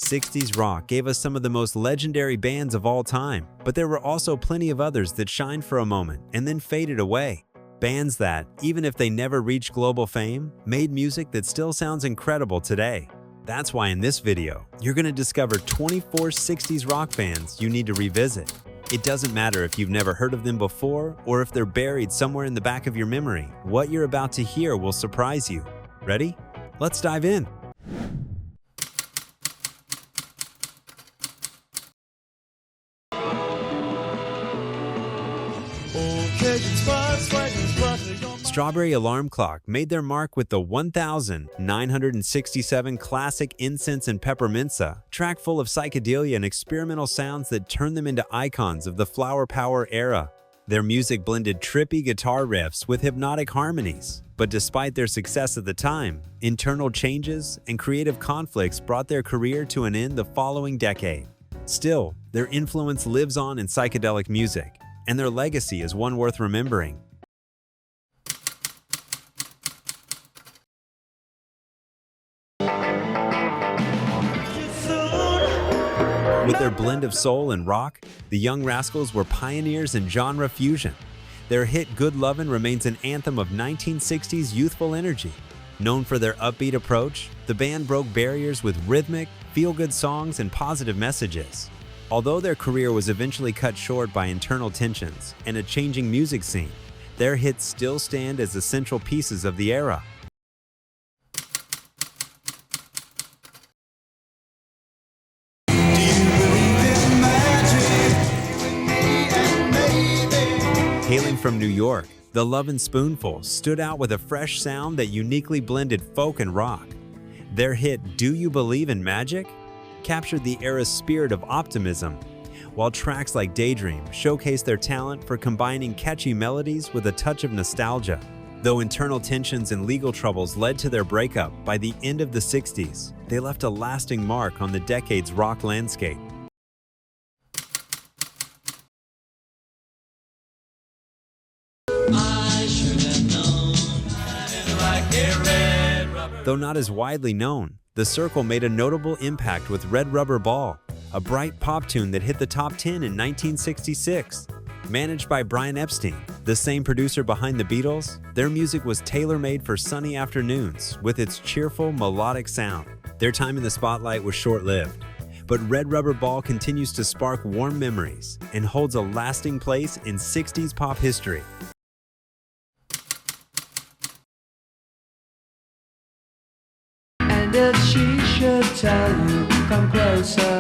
60s rock gave us some of the most legendary bands of all time, but there were also plenty of others that shined for a moment and then faded away. Bands that, even if they never reached global fame, made music that still sounds incredible today. That's why in this video, you're going to discover 24 60s rock bands you need to revisit. It doesn't matter if you've never heard of them before or if they're buried somewhere in the back of your memory. What you're about to hear will surprise you. Ready? Let's dive in. Strawberry Alarm Clock made their mark with the 1967 classic Incense and Pepperminta, track full of psychedelia and experimental sounds that turned them into icons of the flower power era. Their music blended trippy guitar riffs with hypnotic harmonies, but despite their success at the time, internal changes and creative conflicts brought their career to an end the following decade. Still, their influence lives on in psychedelic music, and their legacy is one worth remembering. With their blend of soul and rock, the Young Rascals were pioneers in genre fusion. Their hit Good Lovin' remains an anthem of 1960s youthful energy. Known for their upbeat approach, the band broke barriers with rhythmic, feel-good songs and positive messages. Although their career was eventually cut short by internal tensions and a changing music scene, their hits still stand as essential pieces of the era. Hailing from New York, the Lovin' Spoonful stood out with a fresh sound that uniquely blended folk and rock. Their hit Do You Believe in Magic captured the era's spirit of optimism, while tracks like Daydream showcased their talent for combining catchy melodies with a touch of nostalgia. Though internal tensions and legal troubles led to their breakup by the end of the 60s, they left a lasting mark on the decade's rock landscape. Though not as widely known, The Circle made a notable impact with Red Rubber Ball, a bright pop tune that hit the top 10 in 1966. Managed by Brian Epstein, the same producer behind the Beatles, their music was tailor-made for sunny afternoons with its cheerful, melodic sound. Their time in the spotlight was short-lived, but Red Rubber Ball continues to spark warm memories and holds a lasting place in 60s pop history. If she should tell you, come closer.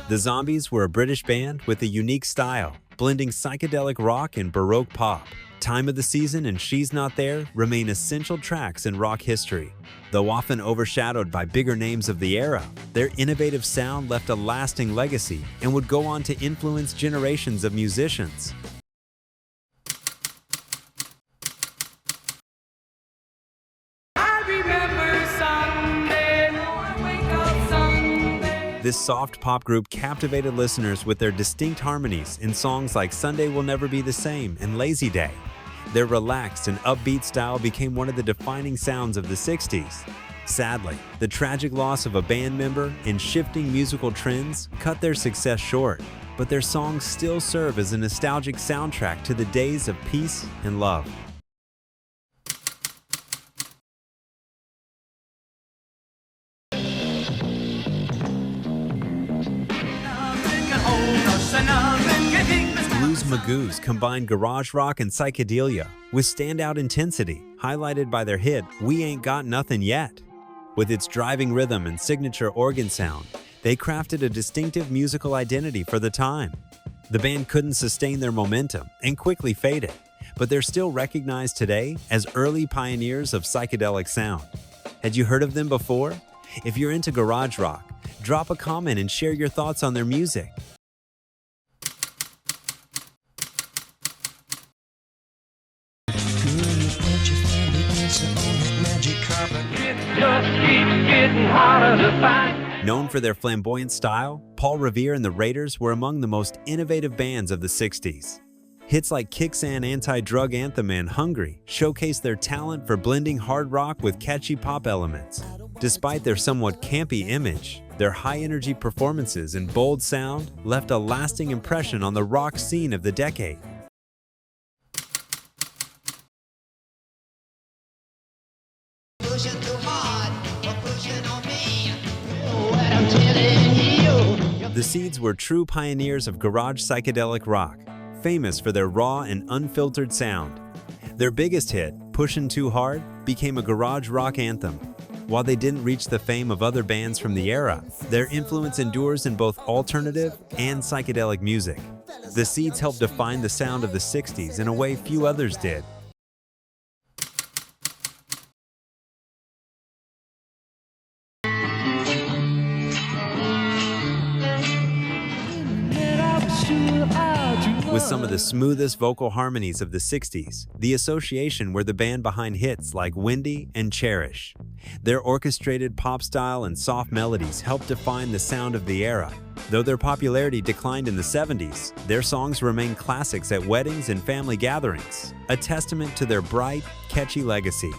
The Zombies were a British band with a unique style, blending psychedelic rock and baroque pop. Time of the Season and She's Not There remain essential tracks in rock history. Though often overshadowed by bigger names of the era, their innovative sound left a lasting legacy and would go on to influence generations of musicians. This soft pop group captivated listeners with their distinct harmonies in songs like Sunday Will Never Be the Same and Lazy Day. Their relaxed and upbeat style became one of the defining sounds of the 60s. Sadly, the tragic loss of a band member and shifting musical trends cut their success short, but their songs still serve as a nostalgic soundtrack to the days of peace and love. Blues Magoos combined garage rock and psychedelia with standout intensity, highlighted by their hit We Ain't Got Nothin' Yet. With its driving rhythm and signature organ sound, they crafted a distinctive musical identity for the time. The band couldn't sustain their momentum and quickly faded, but they're still recognized today as early pioneers of psychedelic sound. Had you heard of them before? If you're into garage rock, drop a comment and share your thoughts on their music. Known for their flamboyant style, Paul Revere and the Raiders were among the most innovative bands of the 60s. Hits like Kicksan Anti-Drug Anthem and Hungry showcased their talent for blending hard rock with catchy pop elements. Despite their somewhat campy image, their high-energy performances and bold sound left a lasting impression on the rock scene of the decade. The Seeds were true pioneers of garage psychedelic rock, famous for their raw and unfiltered sound. Their biggest hit, Pushin' Too Hard, became a garage rock anthem. While they didn't reach the fame of other bands from the era, their influence endures in both alternative and psychedelic music. The Seeds helped define the sound of the 60s in a way few others did. With some of the smoothest vocal harmonies of the 60s, the Association were the band behind hits like Windy and Cherish. Their orchestrated pop style and soft melodies helped define the sound of the era. Though their popularity declined in the 70s, their songs remain classics at weddings and family gatherings, a testament to their bright, catchy legacy.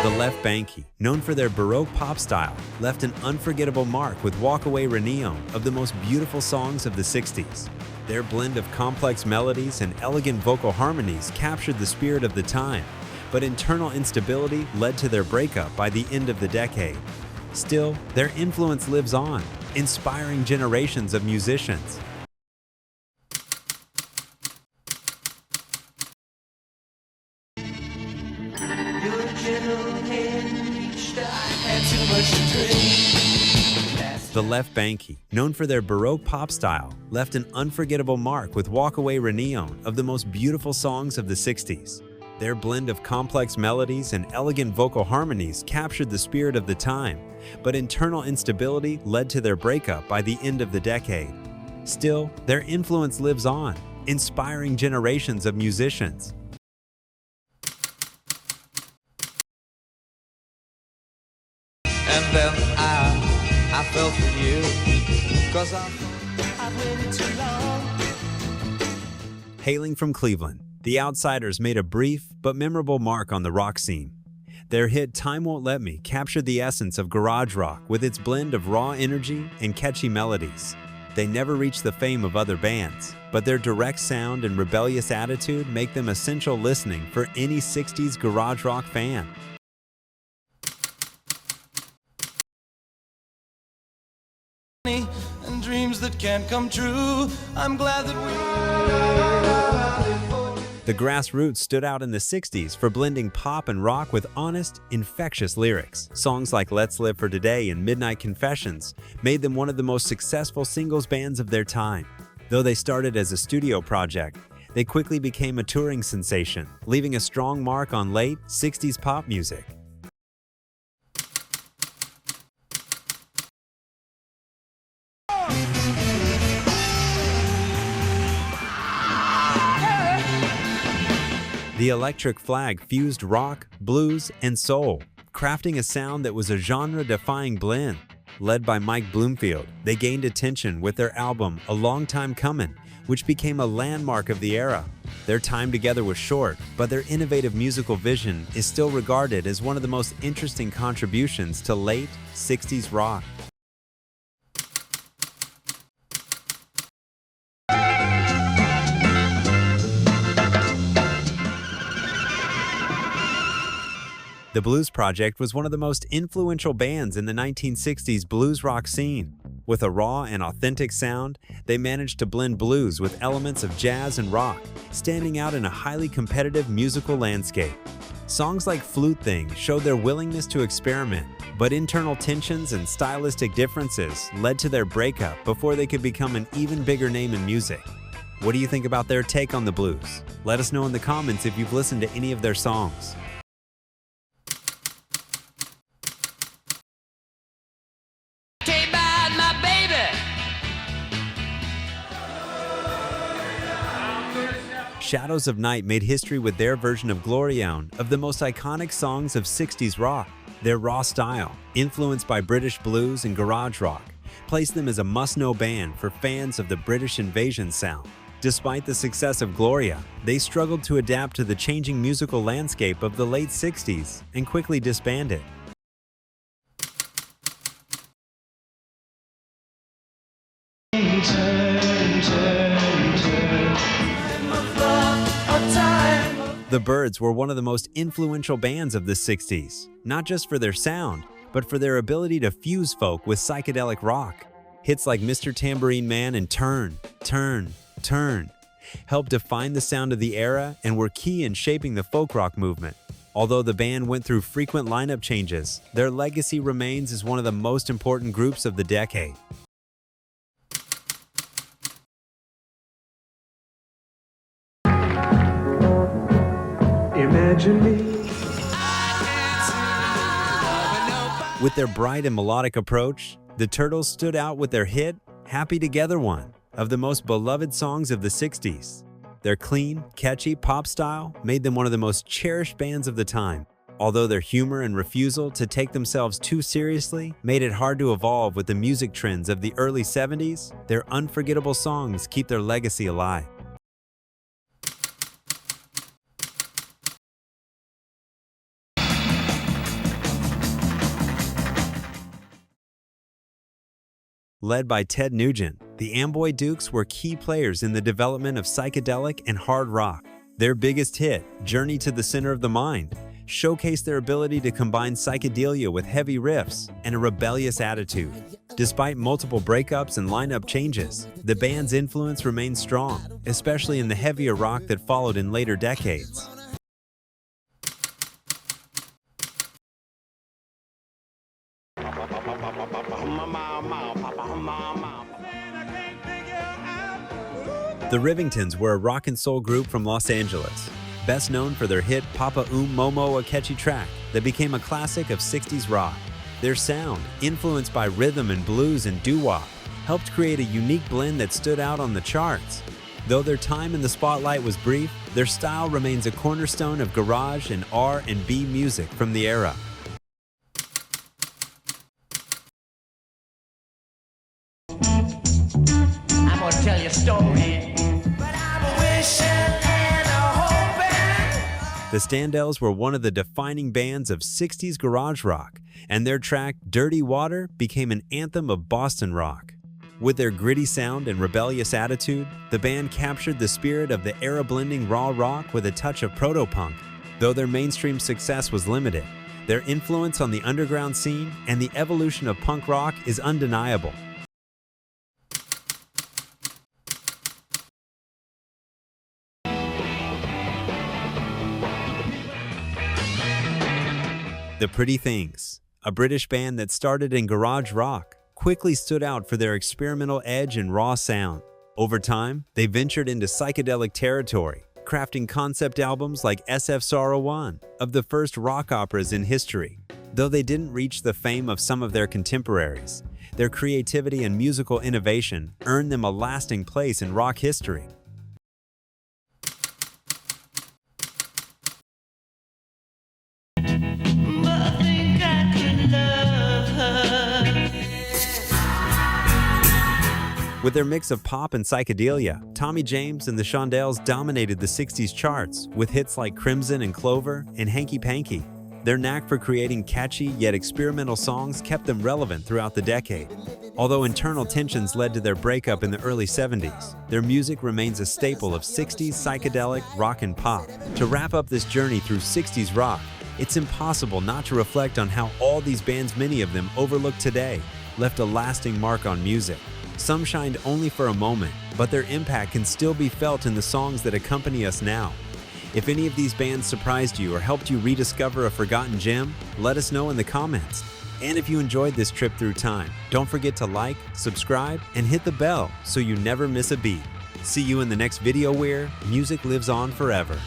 The Left Bankie, known for their baroque pop style, left an unforgettable mark with Walk Away Renneon of the most beautiful songs of the 60s. Their blend of complex melodies and elegant vocal harmonies captured the spirit of the time, but internal instability led to their breakup by the end of the decade. Still, their influence lives on, inspiring generations of musicians. The Left Bankie, known for their baroque pop style, left an unforgettable mark with Walk Away Renneon of the most beautiful songs of the 60s. Their blend of complex melodies and elegant vocal harmonies captured the spirit of the time, but internal instability led to their breakup by the end of the decade. Still, their influence lives on, inspiring generations of musicians. And then I fell for you, 'cause I've waited too long. Hailing from Cleveland, the Outsiders made a brief but memorable mark on the rock scene. Their hit Time Won't Let Me captured the essence of garage rock with its blend of raw energy and catchy melodies. They never reached the fame of other bands, but their direct sound and rebellious attitude make them essential listening for any 60s garage rock fan. And dreams that can't come true. I'm glad that The Grassroots stood out in the 60s for blending pop and rock with honest, infectious lyrics. Songs like Let's Live for Today and Midnight Confessions made them one of the most successful singles bands of their time. Though they started as a studio project, they quickly became a touring sensation, leaving a strong mark on late 60s pop music. The Electric Flag fused rock, blues, and soul, crafting a sound that was a genre-defying blend. Led by Mike Bloomfield, they gained attention with their album A Long Time Comin', which became a landmark of the era. Their time together was short, but their innovative musical vision is still regarded as one of the most interesting contributions to late 60s rock. The Blues Project was one of the most influential bands in the 1960s blues rock scene. With a raw and authentic sound, they managed to blend blues with elements of jazz and rock, standing out in a highly competitive musical landscape. Songs like Flute Thing showed their willingness to experiment, but internal tensions and stylistic differences led to their breakup before they could become an even bigger name in music. What do you think about their take on the blues? Let us know in the comments if you've listened to any of their songs. Shadows of Night made history with their version of Glorione of the most iconic songs of 60s rock. Their raw style, influenced by British blues and garage rock, placed them as a must-know band for fans of the British invasion sound. Despite the success of Gloria, they struggled to adapt to the changing musical landscape of the late 60s and quickly disbanded. The Byrds were one of the most influential bands of the 60s, not just for their sound, but for their ability to fuse folk with psychedelic rock. Hits like Mr. Tambourine Man and Turn, Turn, Turn helped define the sound of the era and were key in shaping the folk rock movement. Although the band went through frequent lineup changes, their legacy remains as one of the most important groups of the decade. Imagine me. With their bright and melodic approach, the Turtles stood out with their hit, Happy Together, one of the most beloved songs of the 60s. Their clean, catchy pop style made them one of the most cherished bands of the time. Although their humor and refusal to take themselves too seriously made it hard to evolve with the music trends of the early 70s, their unforgettable songs keep their legacy alive. Led by Ted Nugent, the Amboy Dukes were key players in the development of psychedelic and hard rock. Their biggest hit, Journey to the Center of the Mind, showcased their ability to combine psychedelia with heavy riffs and a rebellious attitude. Despite multiple breakups and lineup changes, the band's influence remained strong, especially in the heavier rock that followed in later decades. The Rivingtons were a rock and soul group from Los Angeles, best known for their hit Papa Momo, a catchy track that became a classic of 60s rock. Their sound, influenced by rhythm and blues and doo-wop, helped create a unique blend that stood out on the charts. Though their time in the spotlight was brief, their style remains a cornerstone of garage and R&B music from the era. I'm gonna tell you a story. The Standells were one of the defining bands of 60s garage rock, and their track Dirty Water became an anthem of Boston rock. With their gritty sound and rebellious attitude, the band captured the spirit of the era, blending raw rock with a touch of proto-punk. Though their mainstream success was limited, their influence on the underground scene and the evolution of punk rock is undeniable. The Pretty Things, a British band that started in garage rock, quickly stood out for their experimental edge and raw sound. Over time, they ventured into psychedelic territory, crafting concept albums like SF Sorrow 1, of the first rock operas in history. Though they didn't reach the fame of some of their contemporaries, their creativity and musical innovation earned them a lasting place in rock history. With their mix of pop and psychedelia, Tommy James and the Shondells dominated the 60s charts with hits like Crimson and Clover and Hanky Panky. Their knack for creating catchy yet experimental songs kept them relevant throughout the decade. Although internal tensions led to their breakup in the early 70s, their music remains a staple of 60s psychedelic rock and pop. To wrap up this journey through 60s rock, it's impossible not to reflect on how all these bands, many of them overlooked today, left a lasting mark on music. Some shined only for a moment, but their impact can still be felt in the songs that accompany us now. If any of these bands surprised you or helped you rediscover a forgotten gem, let us know in the comments. And if you enjoyed this trip through time, don't forget to like, subscribe, and hit the bell so you never miss a beat. See you in the next video where music lives on forever.